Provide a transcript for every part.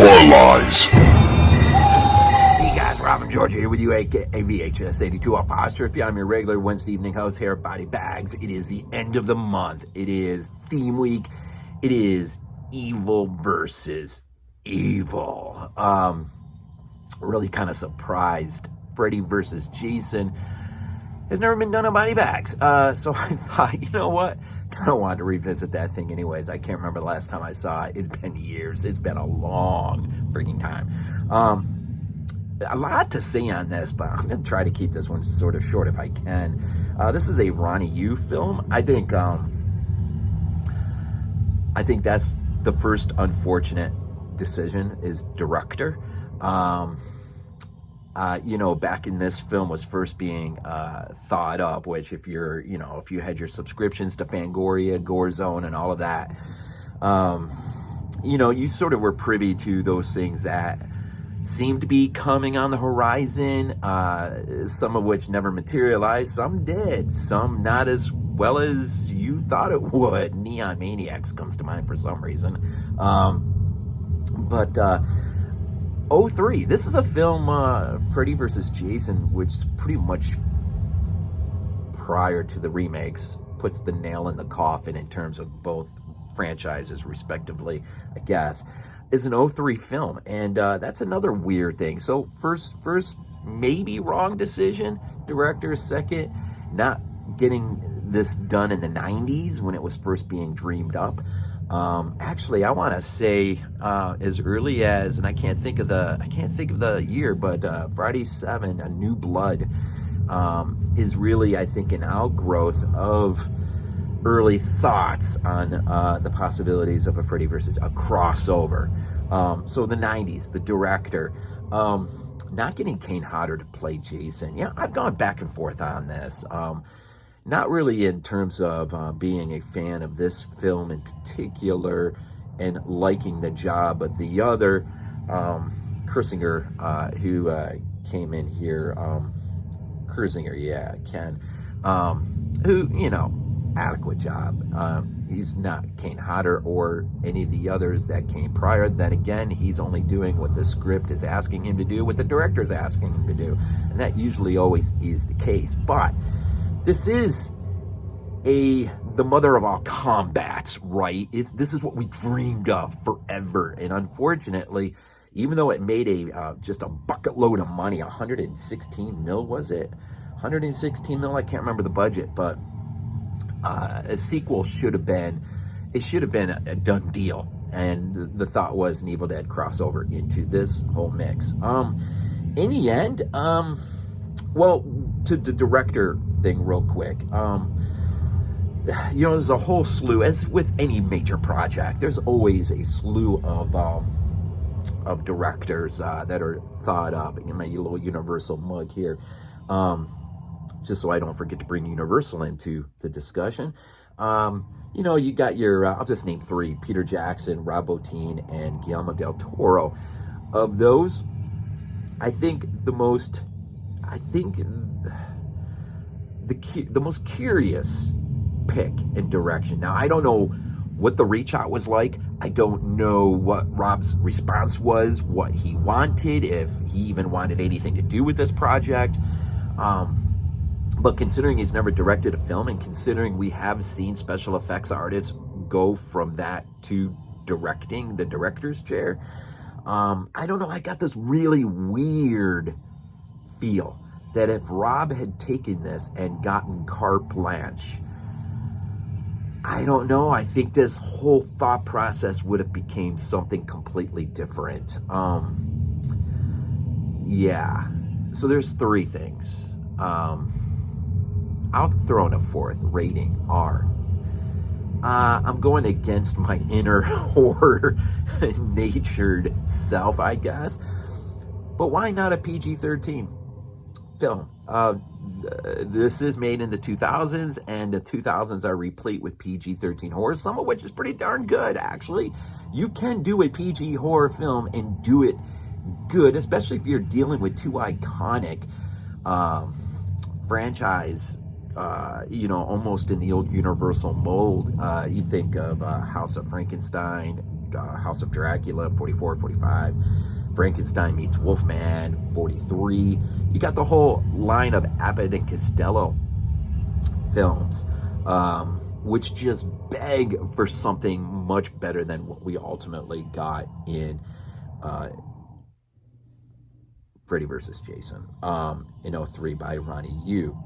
Horror Lies. Hey guys, Rob from Georgia here with you, aka VHS82 apostrophe. I'm your regular Wednesday evening host here at Body Bags. It is the end of the month. It is theme week. It is evil versus evil. Really kind of surprised. Freddy versus Jason has never been done on Body Bags. So I thought, you know what? Kind of wanted to revisit that thing anyways. I can't remember the last time I saw it. It's been years. It's been a long freaking time. A lot to say on this, but I'm going to try to keep this one sort of short if I can. This is a Ronny film. I think that's the first unfortunate decision is director. Back in this film was first being thought up, which if you had your subscriptions to Fangoria, Gore Zone, and all of that, you sort of were privy to those things that seemed to be coming on the horizon, some of which never materialized, some did, some not as well as you thought it would. Neon Maniacs comes to mind for some reason. But 03, this is a film, Freddy vs. Jason, which pretty much prior to the remakes puts the nail in the coffin in terms of both franchises respectively, I guess, is an 03 film. And that's another weird thing. So first maybe wrong decision, director. Second, not getting this done in the 90s when it was first being dreamed up. Actually, I want to say as early as, and I can't think of the year, but Friday 7, A New Blood, is really, I think, an outgrowth of early thoughts on the possibilities of a Freddy versus a crossover. So the 90s, the director, not getting Kane Hodder to play Jason. Yeah, I've gone back and forth on this. Not really in terms of being a fan of this film in particular and liking the job of the other, Kirzinger, who came in here, Kirzinger, yeah, Ken, who, adequate job. He's not Kane Hodder or any of the others that came prior. Then again, he's only doing what the script is asking him to do, what the director is asking him to do. And that usually always is the case. But this is the mother of all combats, right? This is what we dreamed of forever. And unfortunately, even though it made just a bucket load of money, 116 mil, was it? 116 mil, I can't remember the budget, but a sequel should have been a done deal. And the thought was an Evil Dead crossover into this whole mix. In the end, well, to the director thing real quick, there's a whole slew, as with any major project, there's always a slew of directors that are thought up. In my little Universal mug here, just so I don't forget to bring Universal into the discussion. You got your, I'll just name three: Peter Jackson, Rob Bottin, and Guillermo del Toro. Of those, I think the most curious pick and direction. Now, I don't know what the reach out was like. I don't know what Rob's response was, what he wanted, if he even wanted anything to do with this project. But considering he's never directed a film, and considering we have seen special effects artists go from that to directing, the director's chair, I don't know, I got this really weird feel that if Rob had taken this and gotten carte blanche, I don't know, I think this whole thought process would have became something completely different. Yeah, so there's three things. I'll throw in a fourth: rating R. I'm going against my inner horror natured self, I guess, but why not a PG-13 film? This is made in the 2000s, and the 2000s are replete with PG-13 horror, some of which is pretty darn good, actually. You can do a PG horror film and do it good, especially if you're dealing with two iconic franchise, almost in the old Universal mold. You think of House of Frankenstein, House of Dracula, 44, 45. Frankenstein meets Wolfman, 43. You got the whole line of Abbott and Costello films, which just beg for something much better than what we ultimately got in Freddy vs. Jason in 03 by Ronny Yu.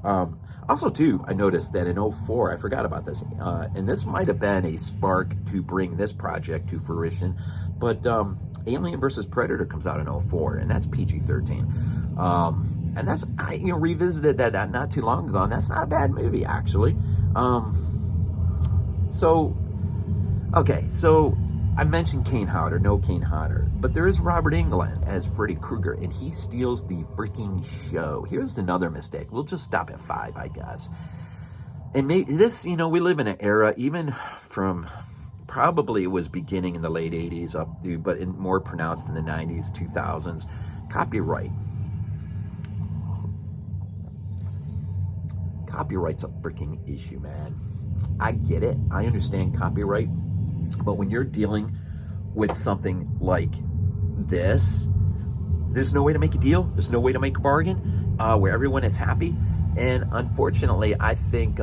Also, too, I noticed that in 04, I forgot about this, and this might have been a spark to bring this project to fruition, but Alien vs. Predator comes out in 04, and that's PG-13. And that's, I revisited that not too long ago, and that's not a bad movie, actually. So I mentioned Kane Hodder, no Kane Hodder, but there is Robert Englund as Freddy Krueger, and he steals the freaking show. Here's another mistake. We'll just stop at 5, I guess. And this, we live in an era, even from probably it was beginning in the late 80s up to, but more pronounced in the 90s, 2000s, copyright. Copyright's a freaking issue, man. I get it. I understand copyright. But when you're dealing with something like this, there's no way to make a deal. There's no way to make a bargain where everyone is happy. And unfortunately, I think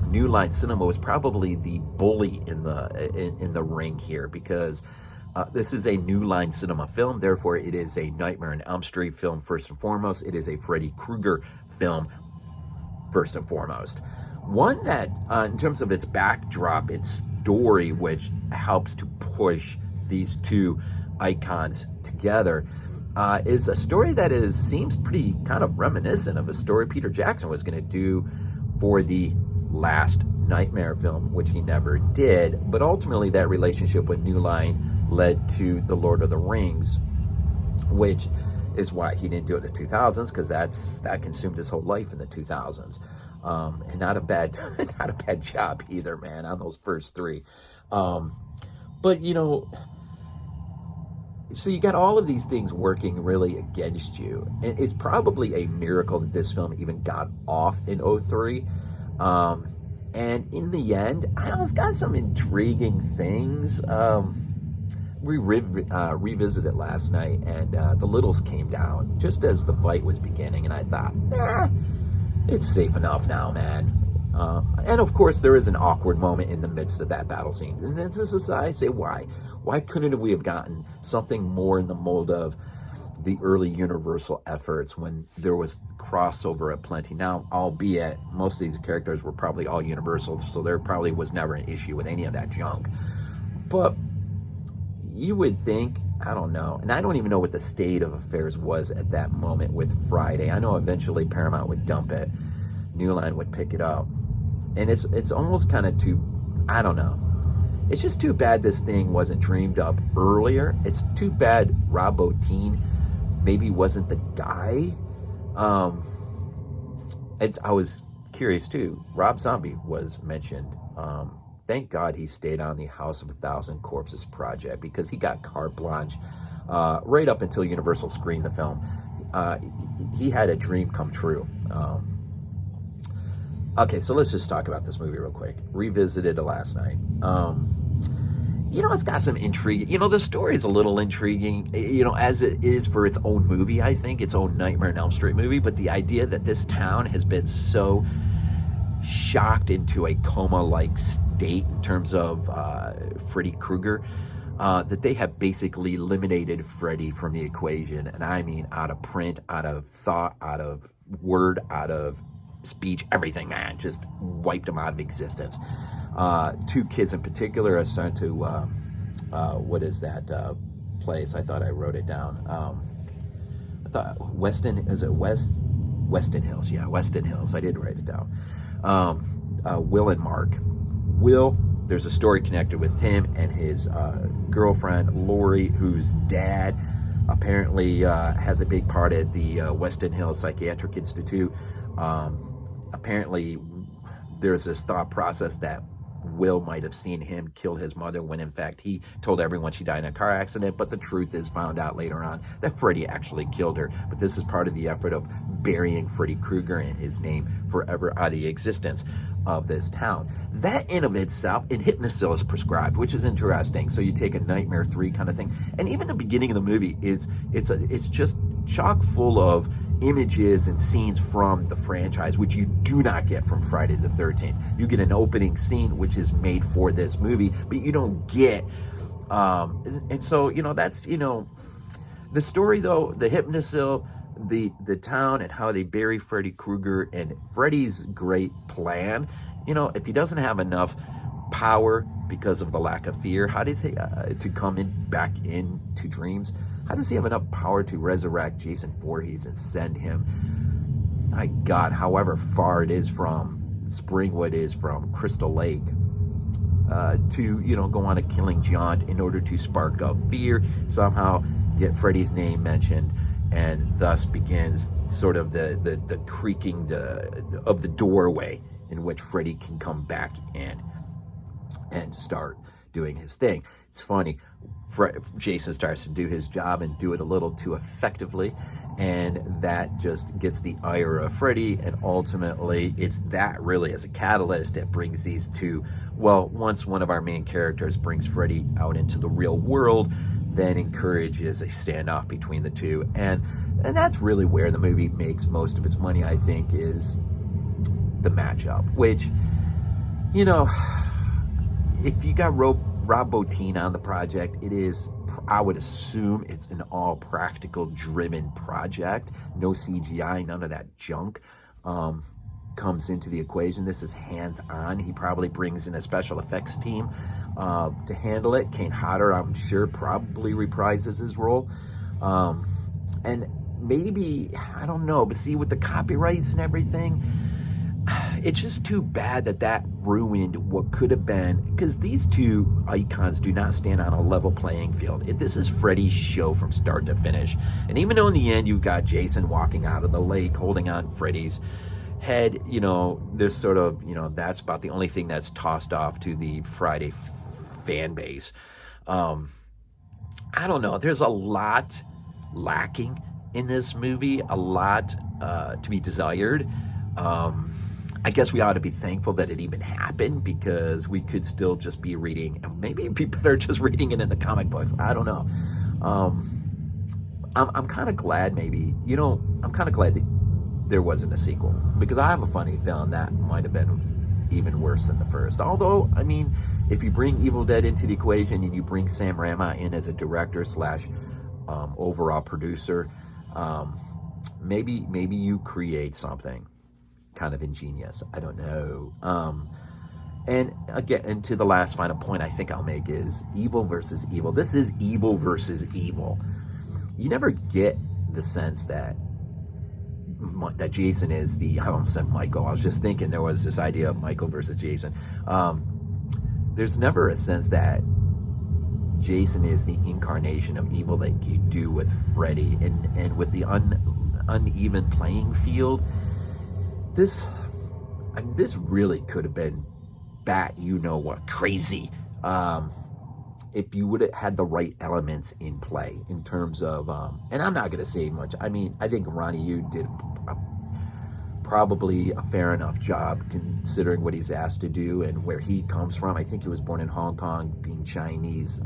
New Line Cinema was probably the bully in the ring here, because this is a New Line Cinema film. Therefore, it is a Nightmare on Elm Street film first and foremost. It is a Freddy Krueger film first and foremost. One that, in terms of its backdrop, its story, which helps to push these two icons together, is a story that seems pretty kind of reminiscent of a story Peter Jackson was going to do for the last Nightmare film, which he never did. But ultimately, that relationship with New Line led to The Lord of the Rings, which is why he didn't do it in the 2000s, because that consumed his whole life in the 2000s. And not a bad job either, man, on those first 3. But, so you got all of these things working really against you. And it's probably a miracle that this film even got off in 03. And in the end, it's got some intriguing things. We revisited last night, and the Littles came down just as the fight was beginning, and I thought, it's safe enough now, man. And of course, there is an awkward moment in the midst of that battle scene. And this is, I say, why? Why couldn't we have gotten something more in the mold of the early Universal efforts when there was crossover at plenty? Now, albeit most of these characters were probably all Universal, so there probably was never an issue with any of that junk. But you would think, I don't know, and I don't even know what the state of affairs was at that moment with Friday. I know eventually Paramount would dump it, New Line would pick it up, and it's almost kind of too, I don't know. It's just too bad this thing wasn't dreamed up earlier. It's too bad Rob Bottin maybe wasn't the guy. I was curious too. Rob Zombie was mentioned. Thank God he stayed on the House of 1,000 Corpses project, because he got carte blanche right up until Universal screened the film. He had a dream come true. Okay, so let's just talk about this movie real quick. Revisited it last night. It's got some intrigue. The story is a little intriguing, as it is for its own movie, I think, its own Nightmare on Elm Street movie. But the idea that this town has been so shocked into a coma-like state in terms of Freddy Krueger, that they have basically eliminated Freddy from the equation. And I mean out of print, out of thought, out of word, out of speech, everything, man. Just wiped him out of existence. 2 kids in particular are starting to, what is that place? I thought I wrote it down. I thought Weston Hills? Yeah, Weston Hills. I did write it down. Will and Mark. Will, there's a story connected with him and his girlfriend, Lori, whose dad apparently has a big part at the Weston Hills Psychiatric Institute. Apparently, there's this thought process that Will might have seen him kill his mother when in fact he told everyone she died in a car accident, but the truth is found out later on that Freddy actually killed her. But this is part of the effort of burying Freddy Krueger and his name forever out of the existence of this town. That in of itself, and Hypnosil is prescribed, which is interesting. So you take a Nightmare 3 kind of thing, and even the beginning of the movie is it's just chock full of images and scenes from the franchise, which you do not get from Friday the 13th. You get an opening scene which is made for this movie, but you don't get and so that's the story, though. The Hypnosil, the town, and how they bury Freddy Krueger, and Freddy's great plan. If he doesn't have enough power because of the lack of fear, how does he to come back into dreams? How does he have enough power to resurrect Jason Voorhees and send him, my God, however far it is from Springwood is from Crystal Lake, to go on a killing jaunt in order to spark up fear, somehow get Freddy's name mentioned, and thus begins sort of the creaking of the doorway in which Freddy can come back in and start doing his thing. It's funny, Jason starts to do his job and do it a little too effectively, and that just gets the ire of Freddy, and ultimately it's that really as a catalyst that brings these two, well, once one of our main characters brings Freddy out into the real world, then encourages a standoff between the two, and that's really where the movie makes most of its money, I think, is the matchup, which, if you got Rob Bottin on the project, it is, I would assume it's an all practical driven project. No CGI, none of that junk comes into the equation. This is hands-on. He probably brings in a special effects team to handle it. Kane Hodder, I'm sure, probably reprises his role. And maybe, I don't know, but see, with the copyrights and everything, it's just too bad that ruined what could have been, because these two icons do not stand on a level playing field. This is Freddy's show from start to finish. And even though in the end you've got Jason walking out of the lake holding on Freddy's head, this sort of, that's about the only thing that's tossed off to the Friday fan base. I don't know. There's a lot lacking in this movie, a lot to be desired. I guess we ought to be thankful that it even happened, because we could still just be reading, and maybe it'd be better just reading it in the comic books. I don't know. I'm kind of glad, maybe, I'm kind of glad that there wasn't a sequel, because I have a funny feeling that might have been even worse than the first. Although, I mean, if you bring Evil Dead into the equation and you bring Sam Raimi in as a director / overall producer, maybe you create something kind of ingenious. I don't know. And again, and to the last final point I think I'll make is evil versus evil. This is evil versus evil. You never get the sense that Jason is I almost said Michael. I was just thinking there was this idea of Michael versus Jason. There's never a sense that Jason is the incarnation of evil that you do with Freddy, and with the uneven playing field. This really could have been crazy, if you would have had the right elements in play in terms of, and I'm not going to say much. I mean, I think Ronny, you did probably a fair enough job considering what he's asked to do and where he comes from. I think he was born in Hong Kong, being Chinese,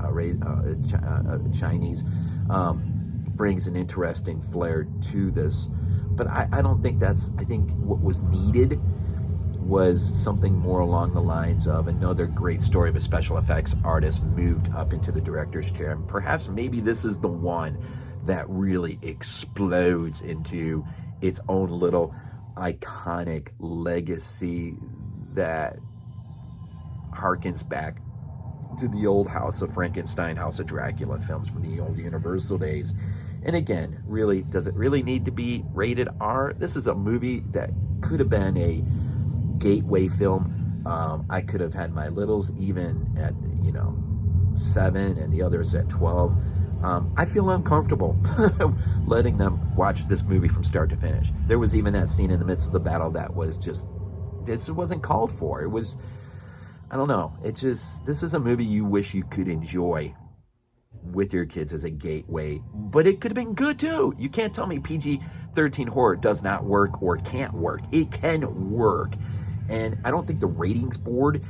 brings an interesting flair to this. But I don't think I think what was needed was something more along the lines of another great story of a special effects artist moved up into the director's chair. And perhaps maybe this is the one that really explodes into its own little iconic legacy that harkens back to the old House of Frankenstein, House of Dracula films from the old Universal days. And again, really, does it really need to be rated R? This is a movie that could have been a gateway film. I could have had my littles even at 7 and the others at 12. I feel uncomfortable letting them watch this movie from start to finish. There was even that scene in the midst of the battle that was just, this wasn't called for. It was, I don't know. It's just, this is a movie you wish you could enjoy with your kids as a gateway, but it could have been good too. You can't tell me PG-13 horror does not work or can't work. It can work. And I don't think the ratings board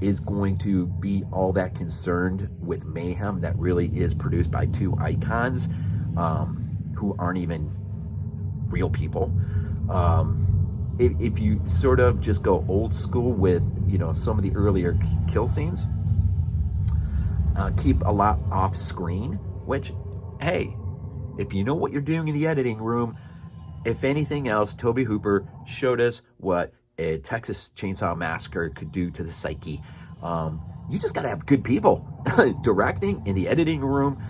is going to be all that concerned with mayhem that really is produced by two icons who aren't even real people. If you sort of just go old school with, you know, some of the earlier kill scenes, keep a lot off screen, which, hey, if you know what you're doing in the editing room, if anything else, Tobe Hooper showed us what a Texas Chainsaw Massacre could do to the psyche. You just got to have good people directing in the editing room,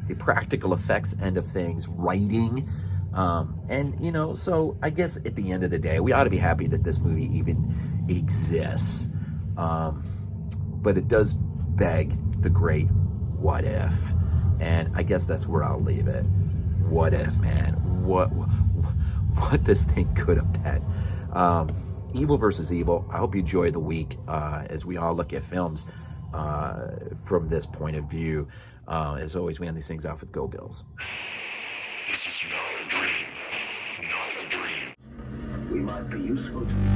the practical effects end of things, writing. And, you know, so I guess at the end of the day, we ought to be happy that this movie even exists. But it does beg the great what if. And I guess that's where I'll leave it. What if, man? What this thing could have been. Evil versus evil. I hope you enjoy the week as we all look at films from this point of view. As always, we end these things off with Go Bills. This is not a dream. Not a dream. We might be useful to you.